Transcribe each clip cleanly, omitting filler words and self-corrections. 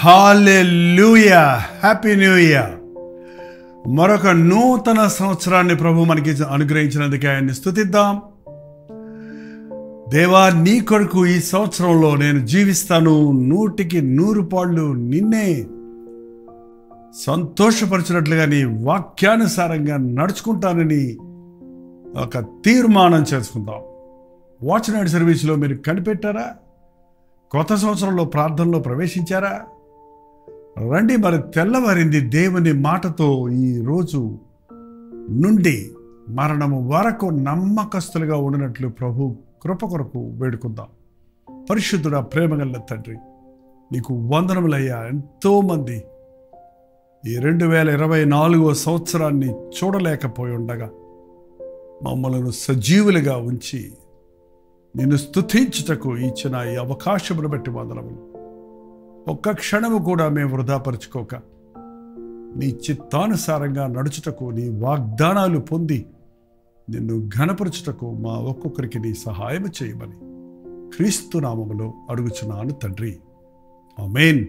హల్లెలూయా, happy new year. మరొక నూతన సంవత్సరాన్ని ప్రభు మనకి అనుగ్రహించినందుకే ఆయన్ని స్తుతిద్దాం. దేవా, నీ కొరకు ఈ సంవత్సరంలో నేను జీవిస్తాను, 100కి 100 నిన్నే సంతోషపరిచినట్లుగా నీ వాక్యానుసారంగా నడుచుకుంటానని ఒక తీర్మానం చేసుకుందాం. వాచ్ నైట్ సర్వీస్లో మీరు కనిపెట్టారా? కొత్త సంవత్సరంలో ప్రార్థనలో ప్రవేశించారా? రండి, మరి తెల్లవారింది. దేవుని మాటతో ఈ రోజు నుండి మరణము వరకు నమ్మకస్తులుగా ఉండినట్లు ప్రభు కృప కొరకు వేడుకుందాం. పరిశుద్ధుడా, ప్రేమగల తండ్రి, నీకు వందనములయ్యా. ఎంతోమంది ఈ 2024వ సంవత్సరాన్ని చూడలేకపోయి ఉండగా మమ్మలను సజీవులుగా ఉంచి నిన్ను స్తుతించుటకు ఇచ్చిన ఈ అవకాశమును బట్టి వందనములు. ఒక్క క్షణము కూడా మేము వృధాపరుచుకోక నీ చిత్తానుసారంగా నడుచుటకు, నీ వాగ్దానాలు పొంది నిన్ను ఘనపరచుటకు మా ఒక్కొక్కరికి నీ సహాయం చేయమని క్రీస్తు నామములో అడుగుచున్నాను తండ్రి, ఆమేన్.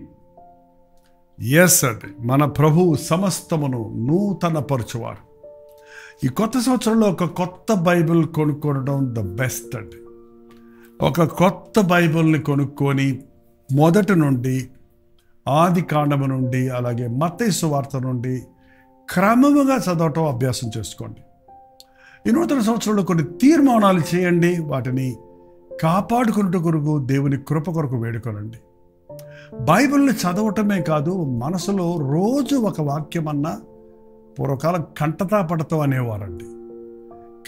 ఎస్ అండి, మన ప్రభువు సమస్తమును నూతన పరచువారు. ఈ కొత్త సంవత్సరంలో ఒక కొత్త బైబిల్ కొనుక్కోవడం ద బెస్ట్ అండి. ఒక కొత్త బైబిల్ని కొనుక్కొని మొదటి నుండి, ఆది కాండము నుండి, అలాగే మత్తయి సువార్త నుండి క్రమముగా చదవటం అభ్యాసం చేసుకోండి. ఈ నూతన సంవత్సరంలో కొన్ని తీర్మానాలు చేయండి. వాటిని కాపాడుకున్నట్టు కొరకు దేవుని కృప కొరకు వేడుకోనండి. బైబిల్ని చదవటమే కాదు, మనసులో రోజు ఒక వాక్యం అన్నా పూర్వకాలం కంటతా పడతాం అనేవారండి.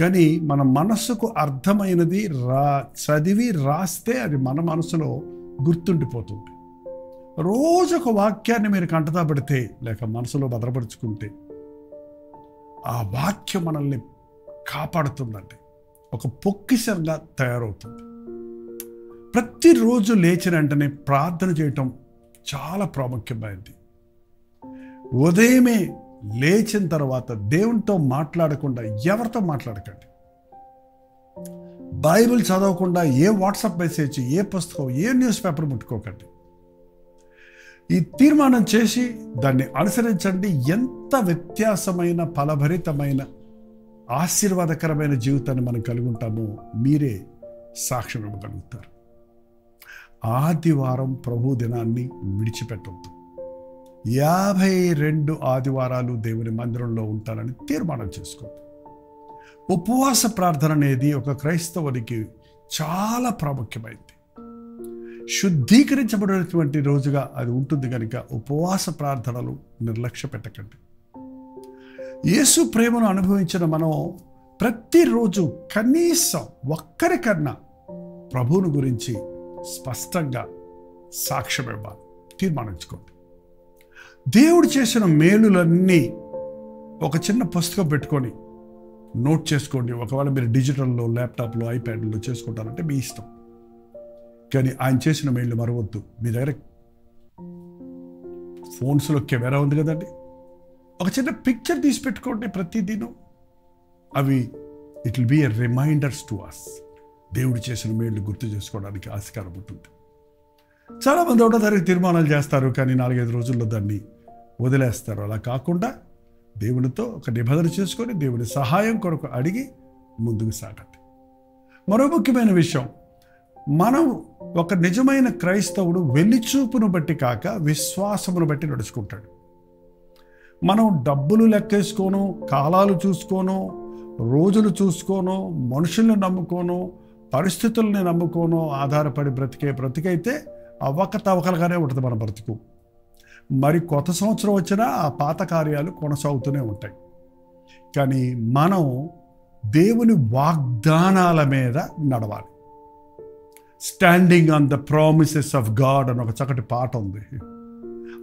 కానీ మన మనస్సుకు అర్థమైనది చదివి రాస్తే అది మన మనసులో గుర్తుండిపోతుంది. రోజు ఒక వాక్యాన్ని మీరు కంటతా పెడితే లేక మనసులో భద్రపరుచుకుంటే ఆ వాక్యం మనల్ని కాపాడుతుందండి. ఒక పొక్కిసంగా తయారవుతుంది. ప్రతిరోజు లేచిన వెంటనే ప్రార్థన చేయటం చాలా ప్రాముఖ్యమైనది. ఉదయమే లేచిన తర్వాత దేవునితో మాట్లాడకుండా ఎవరితో మాట్లాడకండి. బైబిల్ చదవకుండా ఏ వాట్సాప్ మెసేజ్, ఏ పుస్తకం, ఏ న్యూస్ పేపర్ ముట్టుకోకండి. ఈ తీర్మానం చేసి దాన్ని అనుసరించండి. ఎంత వ్యత్యాసమైన, ఫలభరితమైన, ఆశీర్వాదకరమైన జీవితాన్ని మనం కలిగి ఉంటామో మీరే సాక్ష్యం ఇవ్వగలుగుతారు. ఆదివారం ప్రభు దినాన్ని విడిచిపెట్టవద్దు. 52 ఆదివారాలు దేవుని మందిరంలో ఉంటానని తీర్మానం చేసుకోండి. ఉపవాస ప్రార్థన అనేది ఒక క్రైస్తవునికి చాలా ప్రాముఖ్యమైనది. శుద్ధీకరించబడినటువంటి రోజుగా అది ఉంటుంది కనుక ఉపవాస ప్రార్థనలు నిర్లక్ష్య పెట్టకండి. యేసు ప్రేమను అనుభవించిన మనం ప్రతిరోజు కనీసం ఒక్కరికన్నా ప్రభువుని గురించి స్పష్టంగా సాక్ష్యం ఇవ్వాలి. తీర్మానించుకోండి. దేవుడు చేసిన మేలులన్నీ ఒక చిన్న పుస్తకం పెట్టుకొని నోట్ చేసుకోండి. ఒకవేళ మీరు డిజిటల్లో, ల్యాప్టాప్లో, ఐప్యాడ్లో చేసుకుంటారంటే మీ ఇష్టం. కానీ ఆయన చేసిన మేలు మరవద్దు. మీ దగ్గర ఫోన్స్లో కెమెరా ఉంది కదండి, ఒక చిన్న పిక్చర్ తీసి పెట్టుకోండి ప్రతిదినం. అవి it will be a reminders to us. దేవుడు చేసిన మేళ్ళు గుర్తు చేసుకోవడానికి ఆస్కారం ఉంటుంది. చాలామంది ఒకటో తారీఖు తీర్మానాలు చేస్తారు, కానీ 4-5 రోజుల్లో దాన్ని వదిలేస్తారు. అలా కాకుండా దేవునితో ఒక నిబంధన చేసుకొని దేవుని సహాయం కొరకు అడిగి ముందుకు సాగండి. మరో ముఖ్యమైన విషయం, మనం ఒక నిజమైన క్రైస్తవుడు వెలిచూపును బట్టి కాక విశ్వాసమును బట్టి నడుచుకుంటాడు. మనం డబ్బులు లెక్కేసుకోను, కాలాలు చూసుకోను, రోజులు చూసుకోను, మనుషుల్ని నమ్ముకోను, పరిస్థితుల్ని నమ్ముకోను ఆధారపడి బ్రతికైతే అవకతవకలుగానే ఉంటుంది మన బ్రతుకు. మరి కొత్త సంవత్సరం వచ్చినా ఆ పాత కార్యాలు కొనసాగుతూనే ఉంటాయి. కానీ మనం దేవుని వాగ్దానాల మీద నడవాలి. Standing on the promises of God అని ఒక చక్కటి పాట ఉంది.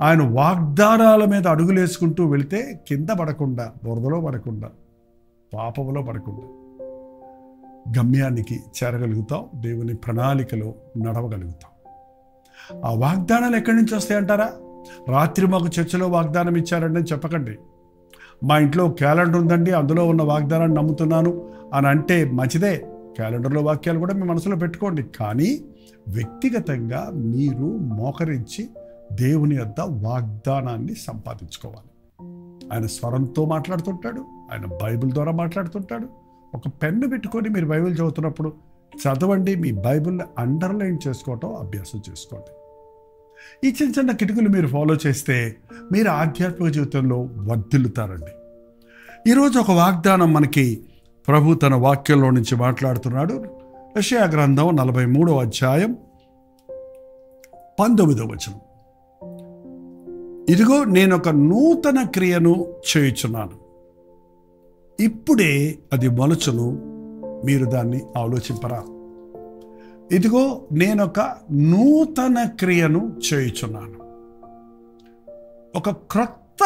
ఆయన వాగ్దానాల మీద అడుగులేసుకుంటూ వెళితే కింద పడకుండా, బురదలో పడకుండా, పాపంలో పడకుండా గమ్యానికి చేరగలుగుతాం. దేవుని ప్రణాళికలో నడవగలుగుతాం. ఆ వాగ్దానాలు ఎక్కడి నుంచి వస్తాయంటారా? రాత్రి మాకు చర్చలో వాగ్దానం ఇచ్చారండి అని చెప్పకండి. మా ఇంట్లో క్యాలెండర్ ఉందండి, అందులో ఉన్న వాగ్దానాన్ని నమ్ముతున్నాను అని అంటే మంచిదే. క్యాలెండర్లో వాక్యాలు కూడా మీ మనసులో పెట్టుకోండి. కానీ వ్యక్తిగతంగా మీరు మోకరించి దేవుని యొద్ద వాగ్దానాన్ని సంపాదించుకోవాలి. ఆయన స్వరంతో మాట్లాడుతుంటాడు, ఆయన బైబిల్ ద్వారా మాట్లాడుతుంటాడు. ఒక పెన్ను పెట్టుకొని మీరు బైబిల్ చదువుతున్నప్పుడు చదవండి, మీ బైబిల్ని అండర్లైన్ చేసుకోవటం అభ్యాసం చేసుకోండి. ఈ చిన్న చిన్న కిటుకులు మీరు ఫాలో చేస్తే మీరు ఆధ్యాత్మిక జీవితంలో వర్ధిల్లుతారండి. ఈరోజు ఒక వాగ్దానం మనకి ప్రభు తన వాక్యంలో నుంచి మాట్లాడుతున్నాడు. యెషయా గ్రంథం 43వ అధ్యాయం 19వ వచనం. ఇదిగో నేను ఒక నూతన క్రియను చేయుచున్నాను, ఇప్పుడే అది మొలచును, మీరు దాన్ని ఆలోచింపరా. ఇదిగో నేనొక నూతన క్రియను చేయుచున్నాను, ఒక క్రొత్త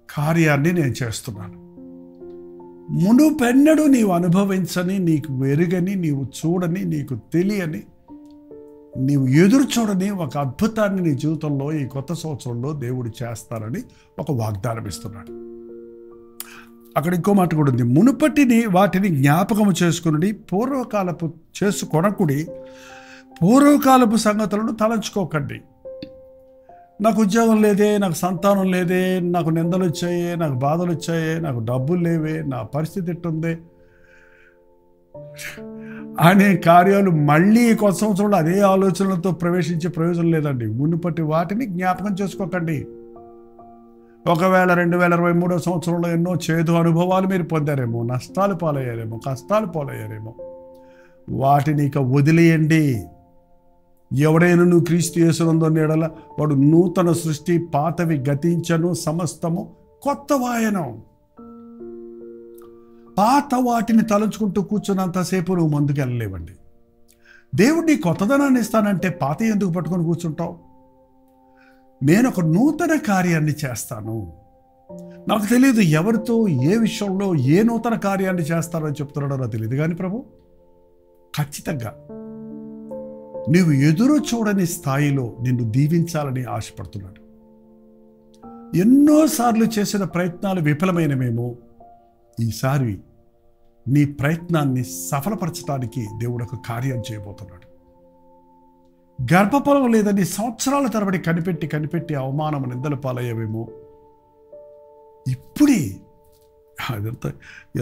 కార్యాన్ని నేను చేస్తున్నాను. మునుపెన్నడూ నీవు అనుభవించని, నీకు వెరుగని, నీవు చూడని, నీకు తెలియని, నీవు ఎదురు చూడని ఒక అద్భుతాన్ని నీ జీవితంలో ఈ కొత్త సంవత్సరంలో దేవుడు చేస్తారని ఒక వాగ్దానం ఇస్తున్నాడు. అక్కడ ఇంకో మాట కూడా ఉంది, మునుపటిని వాటిని జ్ఞాపకము చేసుకుని పూర్వకాలపు సంగతులను తలంచుకోకండి. నాకు ఉద్యోగం లేదే, నాకు సంతానం లేదే, నాకు నిందలు వచ్చాయే, నాకు బాధలు వచ్చాయే, నాకు డబ్బులు లేవే, నా పరిస్థితి ఎట్టుంది అనే కార్యాలు మళ్ళీ కొత్త సంవత్సరంలో అదే ఆలోచనలతో ప్రవేశించే ప్రయోజనం లేదండి. మునుపటి వాటిని జ్ఞాపకం చేసుకోకండి. ఒకవేళ 2023 సంవత్సరంలో ఎన్నో చేదు అనుభవాలు మీరు పొందారేమో, నష్టాలు పాలయ్యారేమో, కష్టాలు పాలయ్యారేమో, వాటిని ఇక వదిలేయండి. ఎవడైనా నువ్వు క్రీస్తు యేసునందు నీడల వాడు నూతన సృష్టి, పాతవి గతించను, సమస్తము కొత్తవాయను. పాత వాటిని తలుచుకుంటూ కూర్చున్నంతసేపు నువ్వు ముందుకు వెళ్ళలేవండి. దేవుడు నీ కొత్తదనాన్ని ఇస్తానంటే పాత ఎందుకు పట్టుకొని కూర్చుంటావు? నేను ఒక నూతన కార్యాన్ని చేస్తాను. నాకు తెలియదు ఎవరితో, ఏ విషయంలో, ఏ నూతన కార్యాన్ని చేస్తారని చెప్తున్నాడో నాకు తెలియదు, కానీ ప్రభు ఖచ్చితంగా నీవు ఎదురు చూడని స్థాయిలో నిన్ను దీవించాలని ఆశపడుతున్నాడు. ఎన్నోసార్లు చేసిన ప్రయత్నాలు విఫలమైనమేమో, ఈసారి నీ ప్రయత్నాన్ని సఫలపరచడానికి దేవుడు ఒక కార్యం చేయబోతున్నాడు. గర్భఫలం లేదని సంవత్సరాల తరబడి కనిపెట్టి అవమానం, నిందల పాలయ్యేవేమో, ఇప్పుడే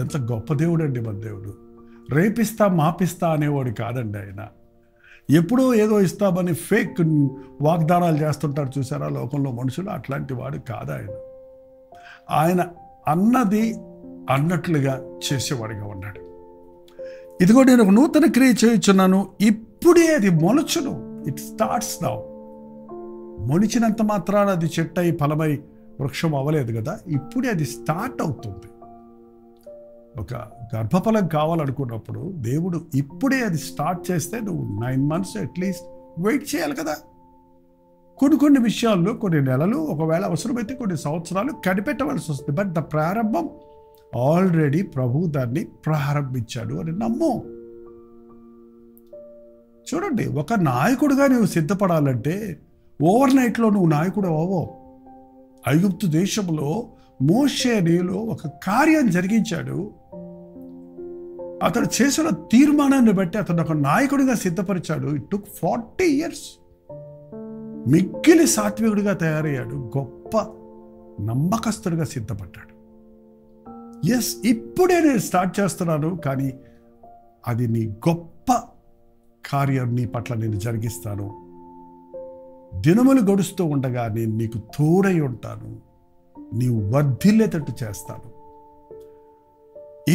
ఎంత గొప్ప దేవుడు అండి మన దేవుడు. రేపిస్తా మాపిస్తా అనేవాడు కాదండి ఆయన. ఎప్పుడో ఏదో ఇస్తామని ఫేక్ వాగ్దానాలు చేస్తుంటారు చూసారా లోకంలో మనుషులు, అట్లాంటి వాడు కాదు ఆయన. ఆయన అన్నది అన్నట్లుగా చేసేవాడిగా ఉన్నాడు. ఇదిగో నేను ఒక నూతన క్రియ చేయుచున్నాను, ఇప్పుడే అది మొలచును. It starts now. మొలిచినంత మాత్రాన అది చెట్టై ఫలమై వృక్షం అవ్వలేదు కదా, ఇప్పుడే అది స్టార్ట్ అవుతుంది. ఒక గర్భఫలం కావాలనుకున్నప్పుడు దేవుడు ఇప్పుడే అది స్టార్ట్ చేస్తే నువ్వు 9 months అట్లీస్ట్ వెయిట్ చేయాలి కదా. కొన్ని విషయాల్లో కొన్ని నెలలు, ఒకవేళ అవసరమైతే కొన్ని సంవత్సరాలు కనిపెట్టవలసి వస్తుంది. బట్ ద ప్రారంభం ఆల్రెడీ ప్రభు దాన్ని ప్రారంభించాడు అని నమ్ము. చూడండి, ఒక నాయకుడిగా నువ్వు సిద్ధపడాలంటే ఓవర్ నైట్లో నువ్వు నాయకుడు అవ్వవు. ఐగుప్తు దేశంలో మోషే నీలో ఒక కార్యం జరిగించాడు. అతడు చేసిన తీర్మానాన్ని బట్టి అతను ఒక నాయకుడిగా సిద్ధపరిచాడు. It took 40 years. మిక్కిలి సాత్వికుడిగా తయారయ్యాడు, గొప్ప నమ్మకస్తుడిగా సిద్ధపడ్డాడు. ఎస్, ఇప్పుడే నేను స్టార్ట్ చేస్తున్నాను, కానీ అది నీ గొప్ప కార్యం, నీ పట్ల నేను జరిగిస్తాను. దినములు గడుస్తూ ఉండగా నేను నీకు తోడై ఉంటాను, నీవు వర్ధిల్లేటట్టు చేస్తాను.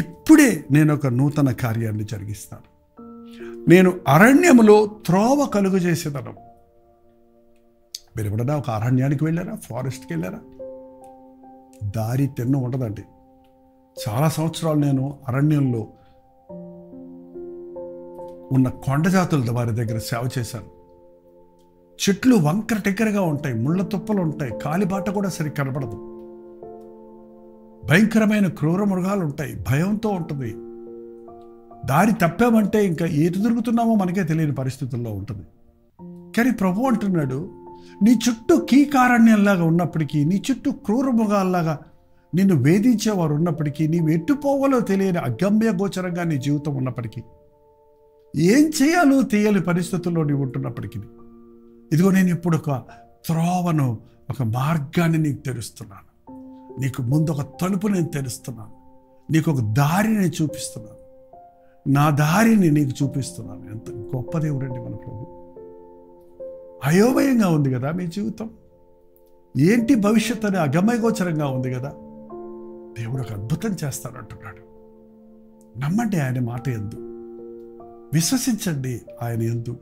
ఇప్పుడే నేను ఒక నూతన కార్యాన్ని జరిగిస్తాను. నేను అరణ్యములో త్రోవ కలుగు చేసేదను. మీరు ఎప్పుడన్నా ఒక అరణ్యానికి వెళ్ళారా, ఫారెస్ట్కి వెళ్ళారా? దారి తెన్ను ఉండదండి. చాలా సంవత్సరాలు నేను అరణ్యంలో ఉన్న కొండ జాతుల వారి దగ్గర సేవ చేశాను. చెట్లు వంకర టెక్కరగా ఉంటాయి, ముళ్ళ తుప్పలు ఉంటాయి, కాలిబాట కూడా సరి కనబడదు. భయంకరమైన క్రూర మృగాలు ఉంటాయి, భయంతో ఉంటుంది. దారి తప్పామంటే ఇంకా ఏటు దొరుకుతున్నామో మనకే తెలియని పరిస్థితుల్లో ఉంటుంది. కానీ ప్రభు అంటున్నాడు, నీ చుట్టూ కీకారణ్యంలాగా ఉన్నప్పటికీ, నీ చుట్టూ క్రూర మృగాల్లాగా నిన్ను వేధించేవారు ఉన్నప్పటికీ, నీవు ఎట్టుపోవాలో తెలియని అగమ్య గోచరంగా నీ జీవితం ఉన్నప్పటికీ, ఏం చేయాలో తెలియని పరిస్థితుల్లో నీవు ఉంటున్నప్పటికీ, ఇదిగో నేను ఇప్పుడు ఒక త్రోవను, ఒక మార్గాన్ని నీకు తెరుస్తున్నాను. నీకు ముందు ఒక తలుపు నేను తెరుస్తున్నాను. నీకు ఒక దారిని నేను చూపిస్తున్నాను. నా దారిని నీకు చూపిస్తున్నాను. ఎంత గొప్ప దేవుడండి మన ప్రభు. అయోమయంగా ఉంది కదా మీ జీవితం? ఏంటి భవిష్యత్తు అని అగమ్యగోచరంగా ఉంది కదా? దేవుడు ఒక అద్భుతం చేస్తానంటున్నాడు. నమ్మండి ఆయన మాట యందు, విశ్వసించండి ఆయన యందు.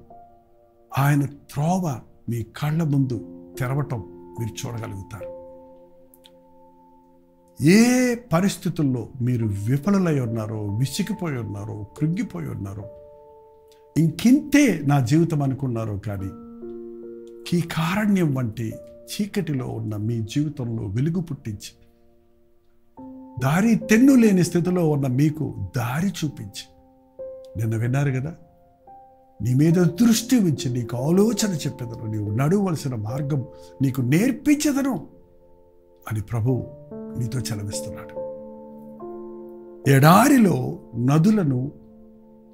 ఆయన త్రోవ మీ కళ్ళ ముందు తెరవటం మీరు చూడగలుగుతారు. ఏ పరిస్థితుల్లో మీరు విఫలమై ఉన్నారో, విసిగిపోయి ఉన్నారో, కృంగిపోయి ఉన్నారో, ఇంకింతే నా జీవితం అనుకున్నారో, కానీ ఈ కారణ్యం వంటి చీకటిలో ఉన్న మీ జీవితంలో వెలుగు పుట్టించి, దారి తెన్ను లేని స్థితిలో ఉన్న మీకు దారి చూపించి, నిన్న విన్నారు కదా, నీ మీద దృష్టి ఉంచి నీకు ఆలోచన చెప్పేదను, నీవు నడవలసిన మార్గం నీకు నేర్పించదను అని ప్రభు నీతో చలవిస్తున్నాడు. ఎడారిలో నదులను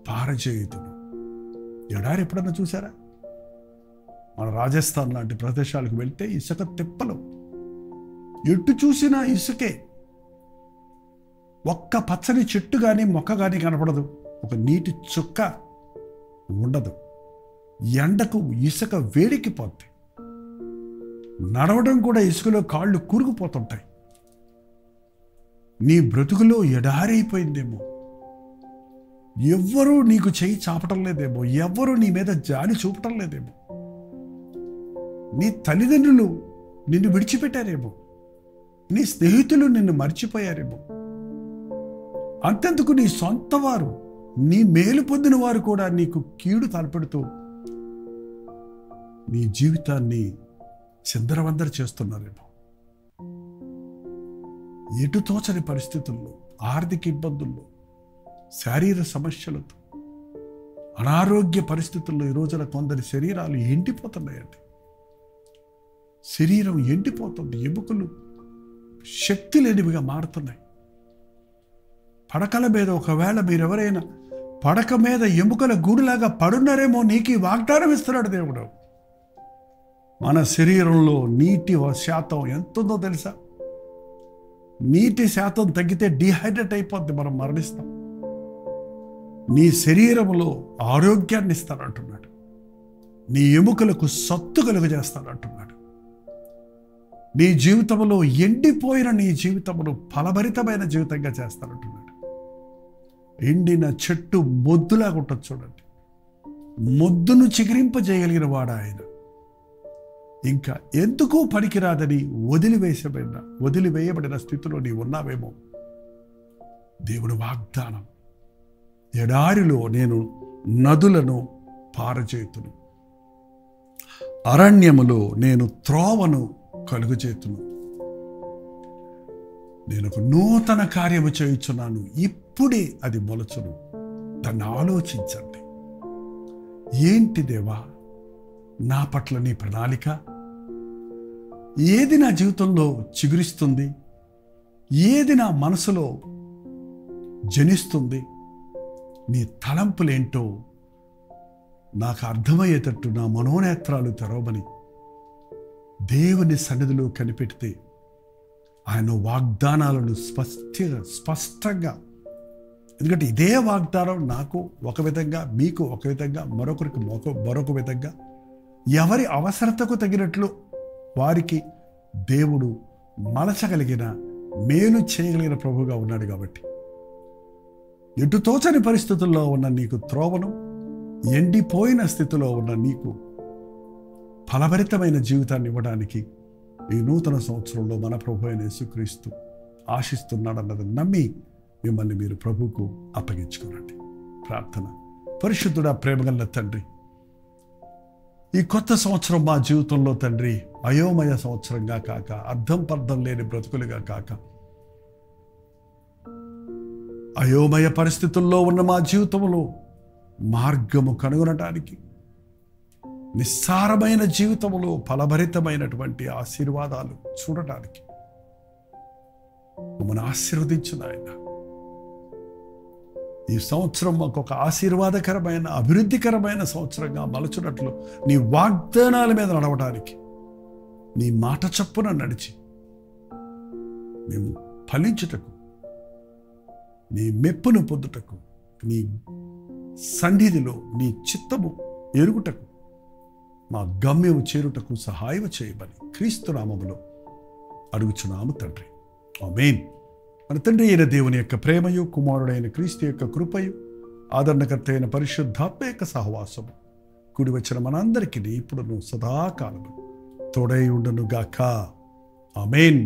పారజేయుదును. ఎడారి ఎప్పుడన్నా చూసారా? మన రాజస్థాన్ లాంటి ప్రదేశాలకు వెళ్తే ఇసుక తిప్పలు, ఎటు చూసినా ఇసుకే. ఒక్క పచ్చని చెట్టు కానీ మొక్క కానీ కనపడదు. ఒక నీటి చుక్క ఉండదు. ఎండకు ఇసుక వేడికిపోద్ది. నడవడం కూడా ఇసుకలో కాళ్ళు కూరుకుపోతుంటాయి. నీ బ్రతుకులో ఎడారి అయిపోయిందేమో. ఎవ్వరూ నీకు చేయి చాపటం లేదేమో. ఎవ్వరూ నీ మీద జాలి చూపటం లేదేమో. నీ తల్లిదండ్రులు నిన్ను విడిచిపెట్టారేమో. నీ స్నేహితులు నిన్ను మర్చిపోయారేమో. అంతెందుకు, నీ సొంత వారు, నీ మేలు పొందిన వారు కూడా నీకు కీడు తలపెడుతూ నీ జీవితాన్ని చిందరవందర చేస్తున్నారేమో. ఎటు తోచని పరిస్థితుల్లో, ఆర్థిక ఇబ్బందుల్లో, శారీర సమస్యలతో, అనారోగ్య పరిస్థితుల్లో ఈ రోజున కొందరి శరీరాలు ఎండిపోతున్నాయండి. శరీరం ఎండిపోతుంది. ఎముకలు శక్తి లేనివిగా మారుతున్నాయి. పడకల మీద ఒకవేళ మీరెవరైనా పడక మీద ఎముకల గూడులాగా పడున్నారేమో, నీకు వాగ్దానం ఇస్తున్నాడు దేవుడు. మన శరీరంలో నీటి శాతం ఎంత ఉందో తెలుసా? నీటి శాతం తగ్గితే డీహైడ్రేట్ అయిపోద్ది, మనం మరణిస్తాం. నీ శరీరంలో ఆరోగ్యాన్ని ఇస్తానంటున్నాడు. నీ ఎముకలకు సత్తు కలుగజేస్తానంటున్నాడు. నీ జీవితంలో ఎండిపోయిన నీ జీవితమును ఫలభరితమైన జీవితంగా చేస్తానంటున్నాడు. ఎండిన చెట్టు మొద్దులాగా ఉంటుంది చూడండి. మొద్దును చిగురింపజేయగలిగిన వాడు ఆయన. ఇంకా ఎందుకు పనికిరాదని వదిలివేయబడిన స్థితిలో నీవు ఉన్నావేమో. దేవుని వాగ్దానం, ఎడారిలో నేను నదులను పారచేతును, అరణ్యములో నేను త్రోవను కలుగచేతును, నేను ఒక నూతన కార్యము చేయుచున్నాను, ఇప్పుడే అది మొలచును. దాన్ని ఆలోచించండి. ఏంటి దేవా నా పట్ల నీ ప్రణాళిక? ఏది నా జీవితంలో చిగురిస్తుంది? ఏది నా మనసులో జనిస్తుంది? నీ తలంపులేంటో నాకు అర్థమయ్యేటట్టు నా మనోనేత్రాలు తెరవమని దేవుని సన్నిధిలో కనిపెడితే ఆయన వాగ్దానాలను స్పష్టంగా, ఎందుకంటే ఇదే వాగ్దానం నాకు ఒక విధంగా, మీకు ఒక విధంగా, మరొకరికి మరొక విధంగా, ఎవరి అవసరతకు తగినట్లు వారికి దేవుడు మలచగలిగిన, మేలు చేయగలిగిన ప్రభువుగా ఉన్నాడు. కాబట్టి ఎటు తోచని పరిస్థితుల్లో ఉన్న నీకు త్రోవను, ఎండిపోయిన స్థితిలో ఉన్న నీకు ఫలభరితమైన జీవితాన్ని ఇవ్వడానికి ఈ నూతన సంవత్సరంలో మన ప్రభు అయిన యేసుక్రీస్తు ఆశిస్తున్నాడన్నది నమ్మి మిమ్మల్ని మీరు ప్రభువుకు అప్పగించుకోనండి. ప్రార్థన. పరిశుద్ధుడా, ప్రేమగల తండ్రి, ఈ కొత్త సంవత్సరం మా జీవితంలో తండ్రి అయోమయ సంవత్సరంగా కాక, అర్థం పర్థం లేని బ్రతుకులుగా కాక, అయోమయ పరిస్థితుల్లో ఉన్న మా జీవితంలో మార్గము కనుగొనటానికి, నిస్సారమైన జీవితంలో ఫలభరితమైనటువంటి ఆశీర్వాదాలు చూడటానికి మమ్మల్ని ఆశీర్వదించిన ఆయన. ఈ సంవత్సరం మాకు ఒక ఆశీర్వాదకరమైన, అభివృద్ధికరమైన సంవత్సరంగా మలచున్నట్లు నీ వాగ్దానాల మీద నడవడానికి నీ మాట చప్పున నడిచి మేము ఫలించుటకు, నీ మెప్పును పొందుటకు, నీ సన్నిధిలో నీ చిత్తము ఎరుగుటకు, మా గమ్యము చేరుటకు సహాయం చేయమని క్రీస్తు నామములో అడుగుచున్నాము తండ్రి. ఆమేన్. మన తండ్రి అయిన దేవుని యొక్క ప్రేమయు, కుమారుడైన క్రీస్తు యొక్క కృపయు, ఆదరణకర్త అయిన పరిశుద్ధాత్మ యొక్క సహవాసము కూడి వచ్చిన మనందరికీ ఇప్పుడును సదాకాలము తోడై ఉండును గాక. ఆమేన్.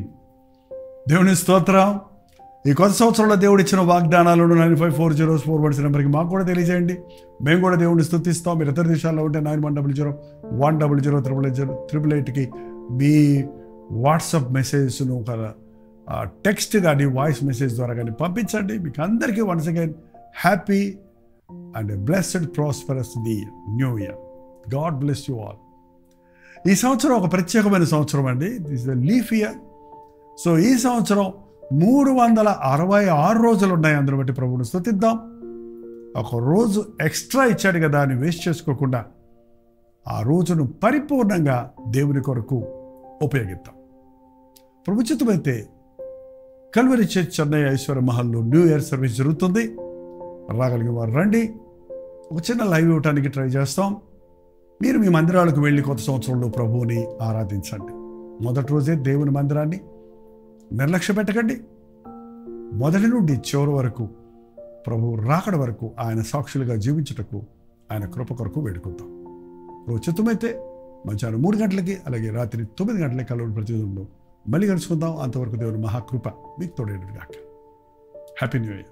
దేవుని స్తోత్రం. ఈ కొత్త సంవత్సరంలో దేవుడు ఇచ్చిన వాగ్దానాలను 954041 నెంబర్కి మాకు కూడా తెలియజేయండి. మేము కూడా దేవుడిని స్తుతిస్తాం. మీరు ఇతర దేశాల్లో ఉంటే 9100100888కి మీ వాట్సాప్ మెసేజ్ను ఒక టెక్స్ట్ కానీ వాయిస్ మెసేజ్ ద్వారా కానీ పంపించండి. మీకు అందరికీ once again happy and blessed prosperous the new year. God bless you all. ఈ సంవత్సరం ఒక ప్రత్యేకమైన సంవత్సరం అండి. This is leap year. So ఈ సంవత్సరం 366 రోజులు ఉన్నాయి. అందులో బట్టి ప్రభువుని స్తుతిద్దాం. ఒక రోజు ఎక్స్ట్రా ఇచ్చాడు కదా అని వేస్ట్ చేసుకోకుండా ఆ రోజును పరిపూర్ణంగా దేవుని కొరకు ఉపయోగిద్దాం. ప్రభుత్వమైతే కల్వరి చర్చ్ చెన్నై ఐశ్వర్య మహల్లో న్యూ ఇయర్ సర్వీస్ జరుగుతుంది. రాగలిగిన వారు రండి. ఒక చిన్న లైవ్ ఇవ్వటానికి ట్రై చేస్తాం. మీరు మీ మందిరాలకు వెళ్ళి కొత్త సంవత్సరంలో ప్రభువుని ఆరాధించండి. మొదటి రోజే దేవుని మందిరాన్ని నిర్లక్ష్య పెట్టకండి. మొదటి నుండి చివరి వరకు ప్రభు రాకడ వరకు ఆయన సాక్షులుగా జీవించుటకు ఆయన కృప కొరకు వేడుకుందాం. చిత్తమైతే మధ్యాహ్నం 3 గంటలకి, అలాగే రాత్రి 9 గంటలకి కలవడం ప్రతిదినంలో మళ్ళీ కలుసుకుందాం. అంతవరకు దేవుని మహాకృప మీకు తోడేడు గాక. Happy new year.